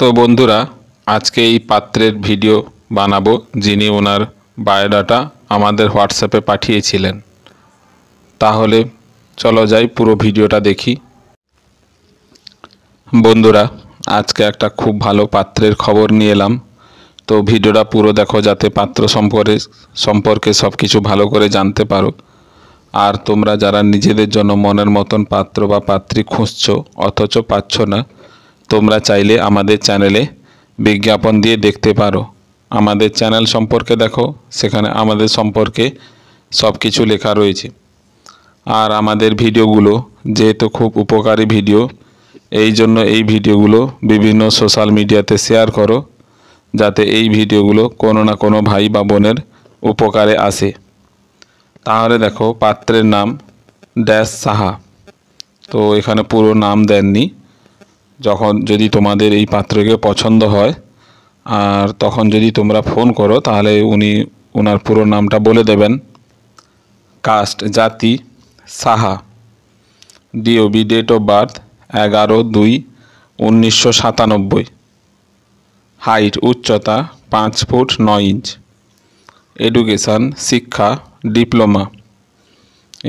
তো বন্ধুরা, আজকে এই পাত্রের ভিডিও বানাবো যিনি ওনার বায়োডাটা আমাদের হোয়াটসঅ্যাপে পাঠিয়েছিলেন। তাহলে চলো যাই, পুরো ভিডিওটা দেখি। বন্ধুরা, আজকে একটা খুব ভালো পাত্রের খবর নিয়ে এলাম। তো ভিডিওটা পুরো দেখো যাতে পাত্র সম্পর্কে সব কিছু ভালো করে জানতে পারো। আর তোমরা যারা নিজেদের জন্য মনের মতন পাত্র বা পাত্রী খুঁজছো অথচ পাচ্ছ না, তোমরা চাইলে আমাদের চ্যানেলে বিজ্ঞাপন দিয়ে দেখতে পারো। আমাদের চ্যানেল সম্পর্কে দেখো, সেখানে আমাদের সম্পর্কে সব কিছু লেখা রয়েছে। আর আমাদের ভিডিওগুলো যেহেতু খুব উপকারী ভিডিও, এই জন্য এই ভিডিওগুলো বিভিন্ন সোশ্যাল মিডিয়াতে শেয়ার করো, যাতে এই ভিডিওগুলো কোনো না কোনো ভাই বা বোনের উপকারে আসে। তাহলে দেখো, পাত্রের নাম ড্যাশ সাহা। তো এখানে পুরো নাম দেননি। যদি তোমাদের এই পাত্রকে পছন্দ হয় আর তখন যদি তোমরা ফোন করো, তাহলে ওনার পুরো নামটা বলে দেবেন। কাস্ট জাতি Saha, DOB date of birth 11/2/1997, height উচ্চতা 5 ফুট 9 ইঞ্চ, এডুকেশান শিক্ষা ডিপ্লোমা,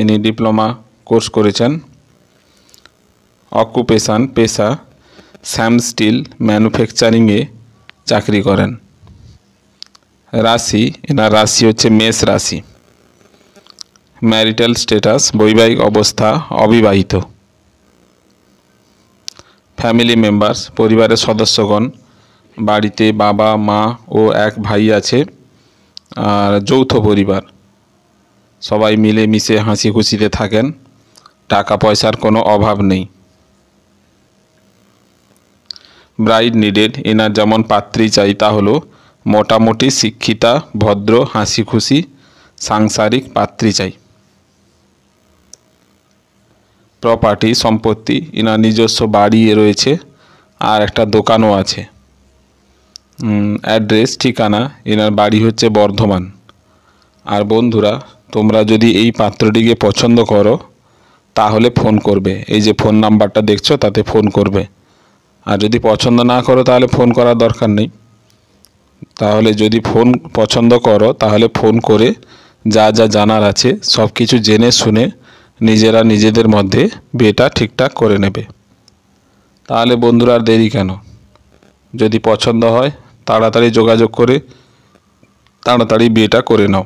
ইনি ডিপ্লোমা কোর্স করেছেন। অকুপেশান পেশা স্যাম স্টিল ম্যানুফ্যাকচারিংয়ে চাকরি করেন। রাশি, এনার রাশি হচ্ছে মেষ রাশি। ম্যারিটাল স্ট্যাটাস বৈবাহিক অবস্থা অবিবাহিত। ফ্যামিলি মেম্বার্স পরিবারের সদস্যগণ, বাড়িতে বাবা মা ও এক ভাই আছে। আর যৌথ পরিবার, সবাই মিলে মিশে হাসি খুশিতে থাকেন, টাকা পয়সার কোনো অভাব নেই। ব্রাইড নিডেড, এনার যেমন পাত্রী চাই তা হলো মোটামুটি শিক্ষিতা, ভদ্র, হাসি খুশি, সাংসারিক পাত্রী চাই। প্রপার্টি সম্পত্তি, এনার নিজস্ব বাড়ি রয়েছে আর একটা দোকানও আছে। অ্যাড্রেস ঠিকানা, এনার বাড়ি হচ্ছে বর্ধমান। আর বন্ধুরা, তোমরা যদি এই পাত্রটিকে পছন্দ করো তাহলে ফোন করবে। এই যে ফোন নাম্বারটা দেখছো, তাতে ফোন করবে। আর যদি পছন্দ না করো তাহলে ফোন করার দরকার নেই। তাহলে যদি পছন্দ করো তাহলে ফোন করে যা যা জানার আছে সব কিছু জেনে শুনে নিজেরা নিজেদের মধ্যে বিয়েটা ঠিকঠাক করে নেবে। তাহলে বন্ধুরা, আর দেরি কেন? যদি পছন্দ হয় তাড়াতাড়ি যোগাযোগ করে তাড়াতাড়ি বিয়েটা করে নাও।